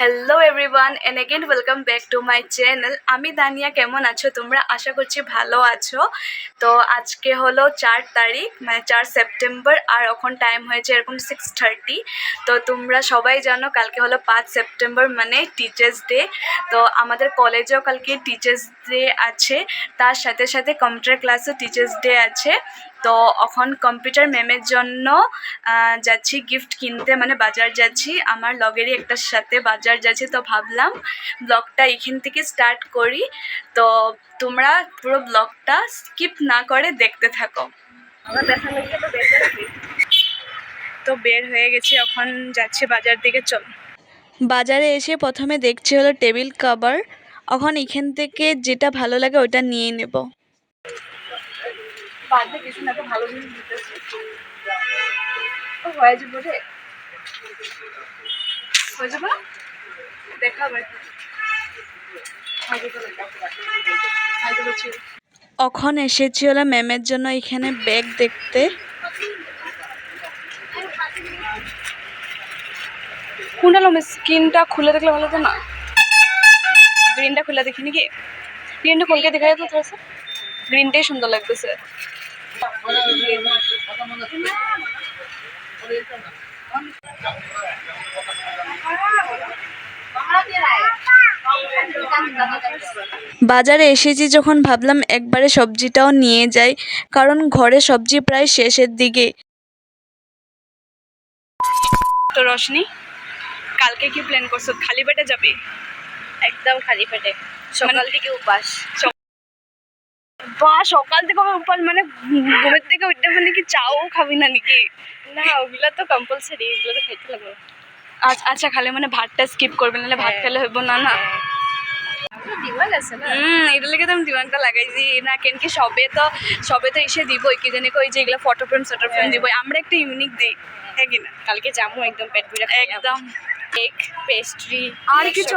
Hello everyone and again welcome back to my channel. আমি দানিয়া, কেমন আছো তোমরা? আশা করছি ভালো আছো। তো আজকে হলো 4 তারিখ, মানে 4 সেপ্টেম্বর, আর এখন টাইম হয়েছে এরকম 6:30। তো তোমরা সবাই জানো কালকে হলো 5 সেপ্টেম্বর, মানে টিচার্স ডে। তো আমাদের কলেজেও কালকে টিচার্স ডে আছে, তার সাথে সাথে কম্পিউটার ক্লাসও টিচার্স ডে আছে। তো এখন কম্পিউটার ম্যামের জন্য যাচ্ছি গিফট কিনতে, মানে বাজার যাচ্ছি, আমার লগেরই একটার সাথে বাজার যাচ্ছি। তো ভাবলাম ব্লগটা এখান থেকে স্টার্ট করি। তো তোমরা পুরো ব্লগটা স্কিপ না করে দেখতে থাকো। তো বের হয়ে গেছি, এখন যাচ্ছি বাজার দিকে। চল, বাজারে এসে প্রথমে দেখছি হলো টেবিল কভার। এখন এখান থেকে যেটা ভালো লাগে ওইটা নিয়ে নেব। বাজারে কিছু না, তো ভালো জিনিস দিতেছে হয়ে যাবো রে, হয়ে যাবো দেখাবে। এখন এসেছি হলো ম্যামের জন্য এখানে ব্যাগ দেখতে। কোনটা লো, স্কিনটা খুলে দেখলে ভালো তো না? গ্রিনটা খুলে দেখি নাকি? গ্রিনটা খুলকে দেখা যেত তো, গ্রিনটাই সুন্দর লাগতেছে। বাজারে এসেছি যখন ভাবলাম একবারে সবজিটাও নিয়ে যাই, কারণ ঘরে সবজি প্রায় শেষের দিকে। তো রশনি, কালকে কি প্ল্যান করছো? খালি পেটে যাবে? একদম খালি পেটে, সকাল থেকে উপাস। বা সকাল থেকে উপাস, মানে ঘুমের থেকে উঠতে মানে কি চাও খাবি না নাকি? না, ওগুলো তো কম্পালসারি, ওগুলো তো খাইতে লাগবে। আচ্ছা, খালি মানে ভাতটা স্কিপ করবে, নাহলে ভাত খেলে হইব না। না দিওয়ান আছে না, এটা লেগে তো আমি দিওয়ানটা লাগাইছি না, কেন কি সবে তো এসে দিব কি জানি কই যে এগুলো ফটো ফ্রেম দিব, আমরা একটা ইউনিক দিই, হ্যাঁ কিনা? কালকে যাবো একদম পেট ভরে, একদম কেক, পেস্ট্রি, আর কিছু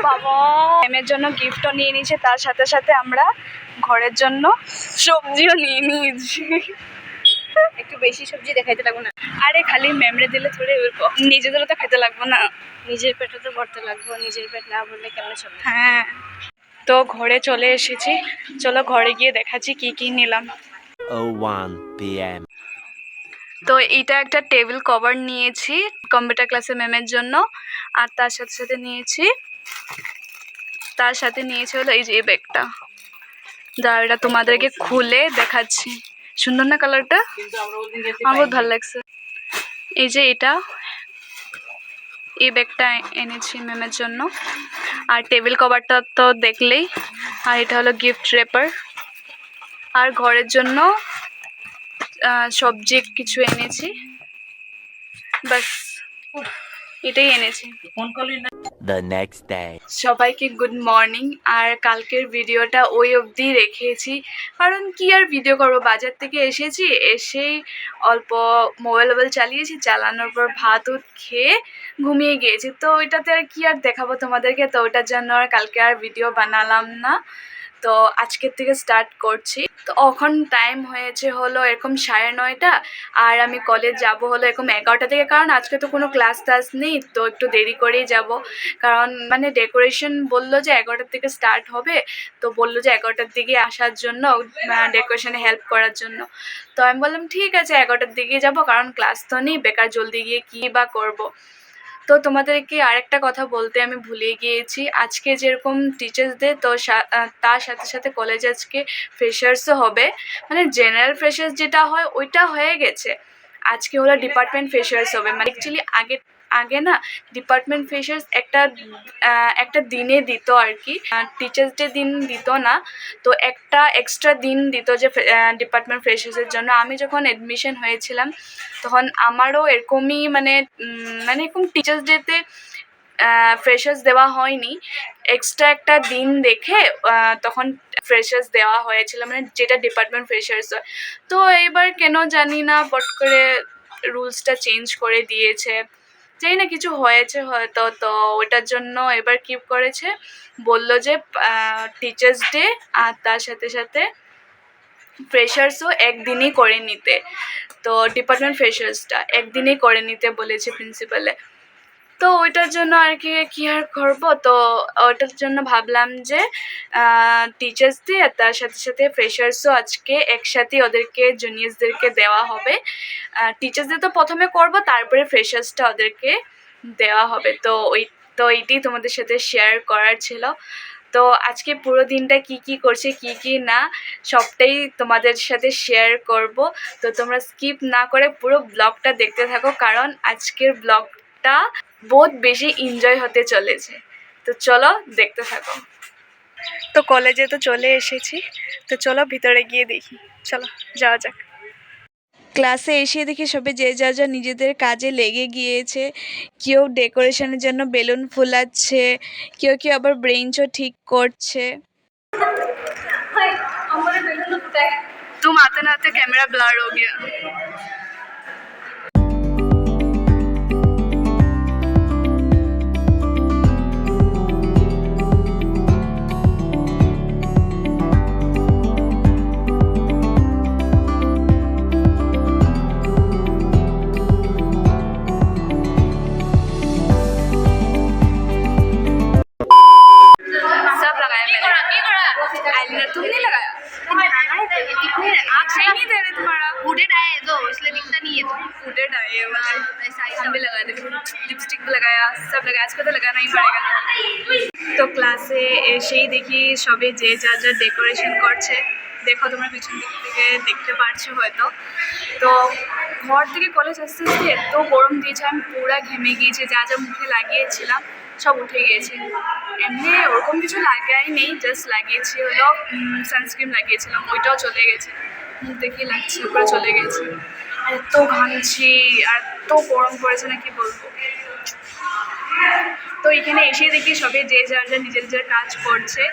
বাবা। ম্যামের জন্য গিফটও নিয়ে নিয়েছে, তার সাথে সাথে আমরা ঘরের জন্য সবজিও নিয়ে নিয়েছি। একটু বেশি সবজি দেখাইতে লাগবো না? আরে খালি ম্যামরে দিলে থোড়ে নিজেদেরও তো খেতে লাগবো না? নিজের পেটে তো ভরতে লাগবো, নিজের পেট না ভরলে কেমন চলবে? হ্যাঁ, তো ঘরে চলে এসেছি, চলো ঘরে গিয়ে দেখাচ্ছি কি কি নিলাম। 01 PM তো এটা একটা টেবিল কভার নিয়েছি কম্পিউটার ক্লাসে ম্যামের জন্য, আর তার সাথে নিয়েছি হলো এই যে এই ব্যাগটা। দাঁড়াও, এটা তোমাদেরকে খুলে দেখাচ্ছি। সুন্দর না কালারটা? আমার বহুত ভালো লাগছে। এই যে এই ব্যাগটা এনেছি ম্যামের জন্য, আর টেবিল কভারটা তো দেখলেই, আর এটা হলো গিফট র্যাপার, আর ঘরের জন্য সবজি কিছু এনেছি, বাস এটাই এনেছি। The next day. সবাইকে গুড মর্নিং। আর কালকের ভিডিওটা ওই অবধি রেখেছি, কারণ কি আর ভিডিও করবো, বাজার থেকে এসেই অল্প মোবাইল চালিয়েছি, চালানোর পর ভাত খেয়ে ঘুমিয়ে গিয়েছি। তো ওইটাতে আর কি আর দেখাবো তোমাদেরকে, তো ওইটার জন্য আর কালকে আর ভিডিও বানালাম না। তো আজকের থেকে স্টার্ট করছি। তো এখন টাইম হয়েছে হলো এরকম 9:30, আর আমি কলেজ যাব হলো এরকম 11টা থেকে, কারণ আজকে তো কোনো ক্লাস নেই, তো একটু দেরি করেই যাব। কারণ মানে ডেকোরেশন বললো যে 11টার থেকে স্টার্ট হবে, তো বললো যে 11টার দিকে আসার জন্য, ডেকোরেশনে হেল্প করার জন্য। তো আমি বললাম ঠিক আছে 11টার দিকে যাব, কারণ ক্লাস তো নেই, বেকার জলদি গিয়ে কী বা করবো। তো তোমাদেরকে আরেকটা কথা বলতে আমি ভুলে গিয়েছি, আজকে যেরকম টিচার্স ডে, তো তার সাথে সাথে কলেজে আজকে ফ্রেশার্সও হবে, মানে জেনারেল ফ্রেশার্স যেটা হয় ওইটা হয়ে গেছে, আজকে হলো ডিপার্টমেন্ট ফ্রেশার্স হবে। মানে অ্যাকচুয়ালি আগে না ডিপার্টমেন্ট ফ্রেশার্স একটা দিনে দিত আর কি, টিচার্স ডে দিন দিত না, তো একটা এক্সট্রা দিন দিত যে ডিপার্টমেন্ট ফ্রেশার্সের জন্য। আমি যখন অ্যাডমিশন হয়েছিলাম তখন আমারও এরকমই মানে এরকম টিচার্স ডেতে ফ্রেশার্স দেওয়া হয়নি, এক্সট্রা একটা দিন দেখে তখন ফ্রেশার্স দেওয়া হয়েছিল, মানে যেটা ডিপার্টমেন্ট ফ্রেশার্স হয়। তো এইবার কেন জানি না পট করে রুলসটা চেঞ্জ করে দিয়েছে, জানি না কিছু হয়েছে হয়তো, তো ওটার জন্য এবার কি করেছে, বললো যে টিচার্স ডে আর তার সাথে সাথে ফ্রেশার্সও একদিনই করে নিতে। তো ডিপার্টমেন্ট ফ্রেশার্সটা একদিনই করে নিতে বলেছে প্রিন্সিপালে। তো ওইটার জন্য আর কি আর করবো, তো ওইটার জন্য ভাবলাম যে টিচার্স দিয়ে তার সাথে সাথে ফ্রেশার্সও আজকে একসাথে ওদেরকে জুনিয়র্সদেরকে দেওয়া হবে। টিচার্সদের তো প্রথমে করব, তারপরে ফ্রেশার্সটা ওদেরকে দেওয়া হবে। তো এইটাই তোমাদের সাথে শেয়ার করার ছিল। তো আজকে পুরো দিনটা কি কি করছে কি কি না সবটাই তোমাদের সাথে শেয়ার করব। তো তোমরা স্কিপ না করে পুরো ব্লগটা দেখতে থাকো, কারণ আজকের ব্লগটা বহুত বেশি এনজয় হতে চলেছে। তো চলো দেখতে থাকো। তো কলেজে তো চলে এসেছি, তো চলো ভিতরে গিয়ে দেখি। চলো যাওয়া যাক। ক্লাসে এসে দেখি সবে যে যা নিজেদের কাজে লেগে গিয়েছে। কেউ ডেকোরেশনের জন্য বেলুন ফুলাচ্ছে, কেউ আবার ব্রেঞ্চও ঠিক করছে। तुम आते ना आते कैमरा ब्लर हो गया। सब लगाया मैंने। आईलाइनर तुम नहीं लगाया? आँख नहीं दे रहे तुम्हारा। हुडेड आया है तो इसलिए दिखता नहीं है तो फूटेड आए हैं हाँ, मुझे। ऐसा हम भी लगा देखो, लिपस्टिक भी लगाया, सब लगाया। आज को तो लगाना ही पड़ेगा। তো ক্লাসে এসেই দেখি সবে যে যা ডেকোরেশন করছে। দেখো তোমরা পিছন দিক থেকে দেখতে পারছো হয়তো। তো ঘর থেকে কলেজ আস্তে আস্তে এত গরম দিয়েছে, আমি পুরা ঘেমে গিয়েছি। যা মুখে লাগিয়েছিলাম সব উঠে গিয়েছে। এমনি ওরকম কিছু লাগাই নেই, জাস্ট লাগিয়েছি হলো সানস্ক্রিন লাগিয়েছিলাম, ওইটাও চলে গেছে। মুখ দেখেই লাগছে পুরো চলে গেছে। আর এত ঘামছি আর এত গরম পড়েছে না কি বলবো। তো এখানে এসে দেখি সবে যে যার নিজের কাজ করছে।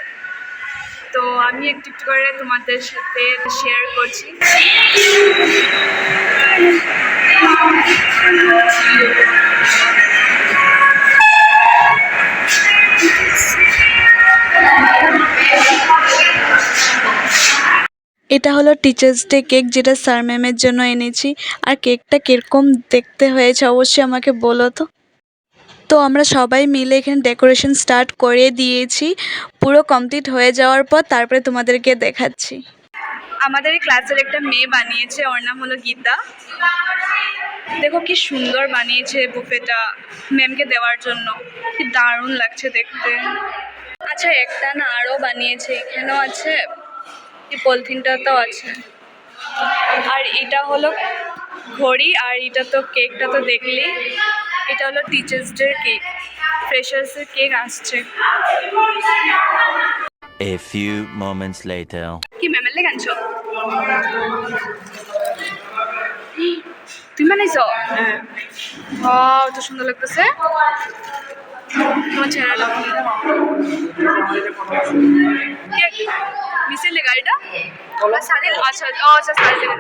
তো আমি একটু একটু করে তোমাদের সাথে শেয়ার করছি। এটা হলো টিচার্স ডে কেক, যেটা স্যার ম্যামের জন্য এনেছি। আর কেকটা কীরকম দেখতে হয়েছে অবশ্যই আমাকে বলো তো। তো আমরা সবাই মিলে এখানে ডেকোরেশন স্টার্ট করে দিয়েছি। পুরো কমপ্লিট হয়ে যাওয়ার পর তারপরে তোমাদেরকে দেখাচ্ছি। আমাদের এই ক্লাসের একটা মেয়ে বানিয়েছে, ওর নাম হলো গীতা। দেখো কি সুন্দর বানিয়েছে বুফেটা ম্যামকে দেওয়ার জন্য, কি দারুণ লাগছে দেখতে। আচ্ছা একটা না আরও বানিয়েছে, এখানেও আছে, এই পলিথিনটাতেও আছে। আর এটা হলো ঘড়ি, আর এটা তো কেকটা তো দেখলি, এটা হলো টিচার্স ডে কেক, ফ্রেশার্সের কেক আসছে। A few moments later. কি ম্যামের লেগে আনছো? তুমি বানাইছো? ওয়াও তো সুন্দর লাগতেছে তোমার চেহারাটা। মিসের লেগা এটা? আচ্ছা ও আচ্ছা শাড়ি লেগা।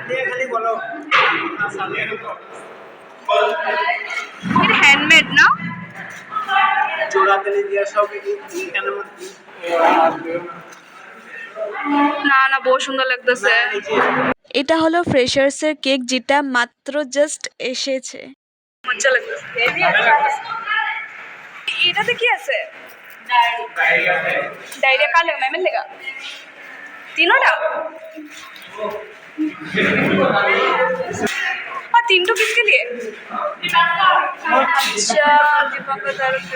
এটা হ্যান্ডমেড না? না না বহু সুন্দর লাগতেছে। এটা হলো ফ্রেশার্সের কেক, যেটা মাত্র জাস্ট এসেছে। মজা লাগতেছে। এটাতে কি আছে? डायरिया का लगा मैम लेगा तीनों और तीन तो किसके लिए? अच्छा दीपक का तरफ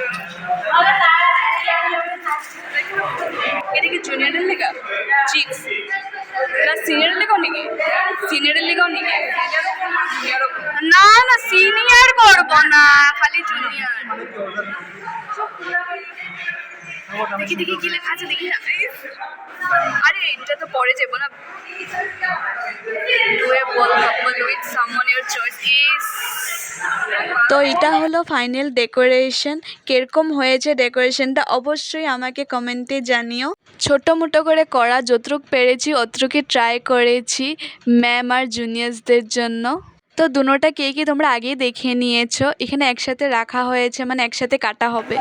এদিকে জুনিয়রের লেগা চিপস না সিনিয়রের লেগাও নাকি? সিনিয়রের লেগাও নাকি? না না সিনিয়র করব না, খালি জুনিয়র। দেখি দেখি কি লেখা আছে দেখি না। আরে এটা তো পরে যাবো না। তো এটা হলো ফাইনাল ডেকোরেশন। কিরকম হয়েছে ডেকোরেশনটা অবশ্যই আমাকে কমেন্টে জানিও। ছোটো মোটো করে করা যতটুকু পেরেছি অতটুকুই ট্রাই করেছি ম্যাম আর জুনিয়র্সদের জন্য। তো দুটোটা কেকই তোমরা আগেই দেখে নিয়েছো, এখানে একসাথে রাখা হয়েছে, মানে একসাথে কাটা হবে।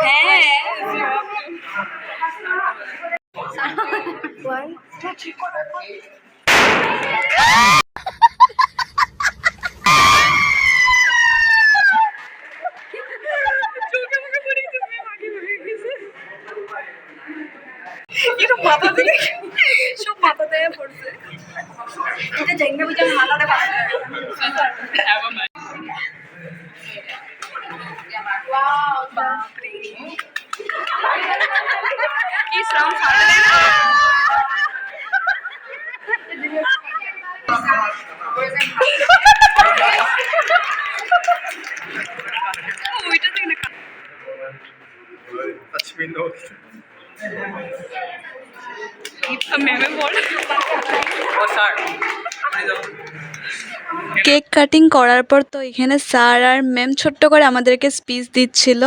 হ্যাঁ One, two, three. মাথা থেকে সব মাথা দিয়ে পড়ছে। এটা জায়গা বুঝে মাথাতে পারে বাপরে কি শ্রম সাধনে না। ওইটা থেকে না ম্যামে বলে কেক কাটিং করার পর তো এখানে স্যার আর ম্যাম ছোট্ট করে আমাদেরকে স্পিচ দিচ্ছিল।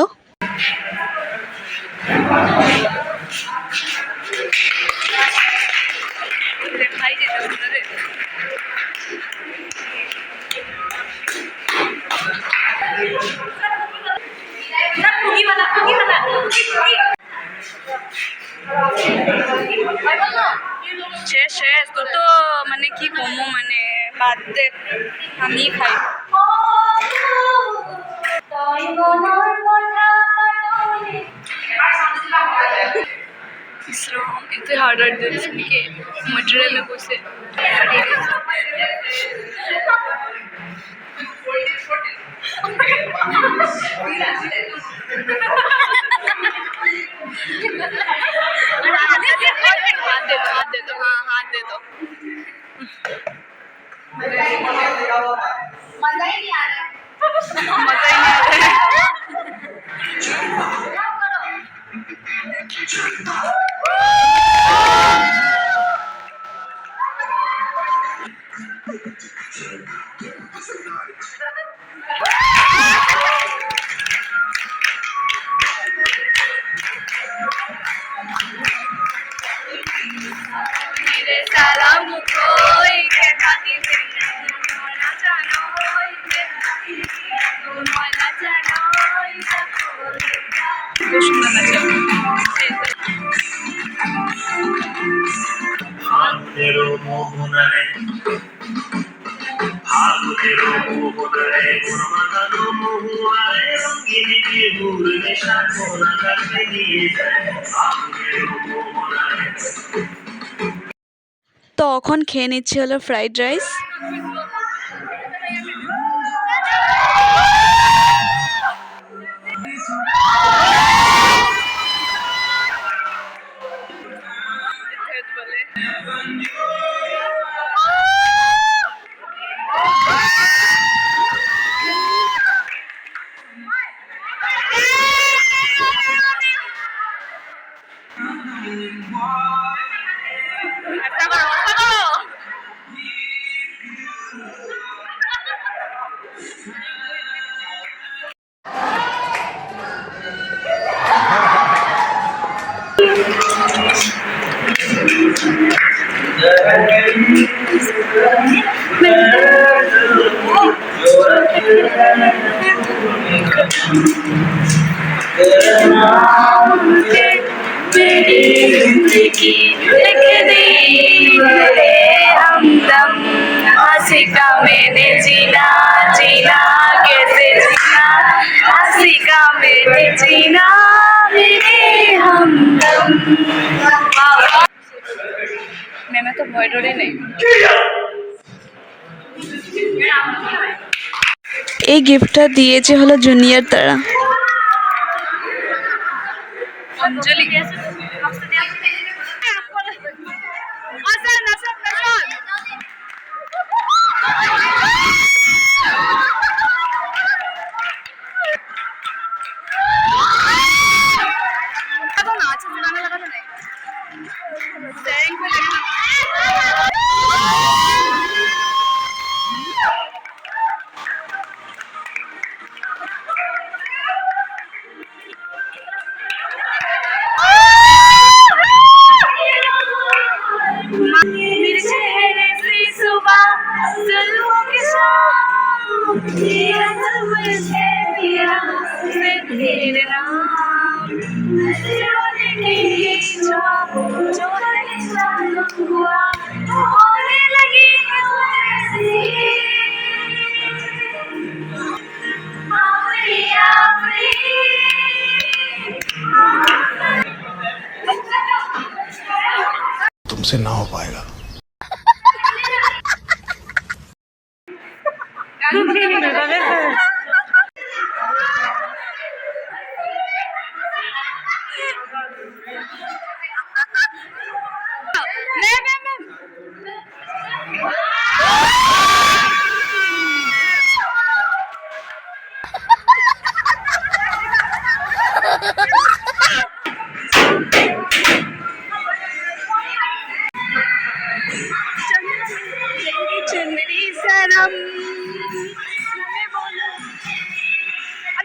শেষ শেষ তোর তো মানে কি কমো মানে বাদ দে আমি খাই। ইসলাম এতে হার্ড হার্ড দিয়েছে নাকি মেটেরিয়ালে বসে हाथ दे दो हाँ हाथ दे दो मजा ही नहीं आ रहा salam koi ke khati na jano na jano সুন্দর নাচে হাতেরো মোহনায় হাতেরো মোহনায় মাতানো মোহনায় রঙিন বিহুর নেশা কোনা কাছে নিয়ে যায় হাতেরো মোহনায়। তখন খেয়ে নিচ্ছি হলো ফ্রাইড রাইস। मेरी जिंदगी लिख दी मेरे हमदम हंसी का मैंने जीना जीना कैसे जीना हंसी का मैंने जीना मेरे हमदम। मैंने तो भय डरे नहीं। এই গিফটটা দিয়েছে হলো জুনিয়র তারা। অঞ্জলি जो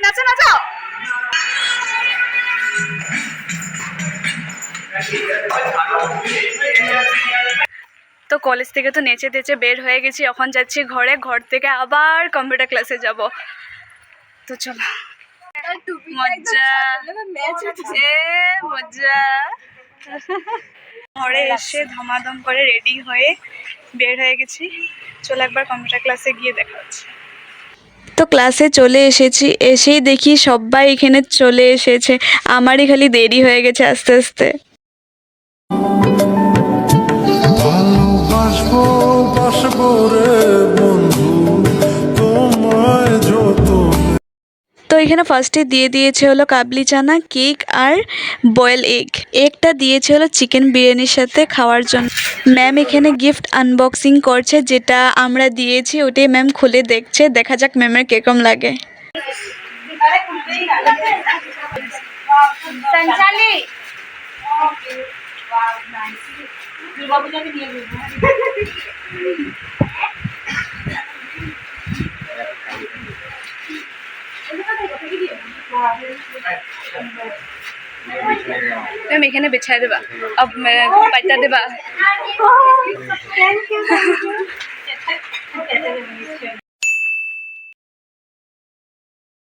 নাচো নাচো। তো কলেজ থেকে তো নেচে তেচে বের হয়ে গেছি, এখন যাচ্ছি ঘরে, ঘর থেকে আবার কম্পিউটার ক্লাসে যাব। তো চলো, মজা মজা। ঘরে এসে ধমাধম করে রেডি হয়ে বের হয়ে গেছি, চলো একবার কম্পিউটার ক্লাসে গিয়ে দেখা হচ্ছে। তো ক্লাসে চলে এসেছি, এসেই দেখি সবাই এখানে চলে এসেছে, আমারই খালি দেরি হয়ে গেছে আস্তে আস্তে। ভালোবাসবো বাসবো রে বন্ধু তোমায় যত। তো এখানে ফার্স্টে দিয়ে দিয়েছে হলো কাবলি চানা, কেক আর বয়েল এগ। এগটা দিয়েছে হলো চিকেন বিরিয়ানির সাথে খাওয়ার জন্য। ম্যাম এখানে গিফট আনবক্সিং করছে, যেটা আমরা দিয়েছি ওটাই ম্যাম খুলে দেখছে, দেখা যাক ম্যামের কিরকম লাগে। ম্যাম এখানে বিছাই দেবা, পাইতা দেবা।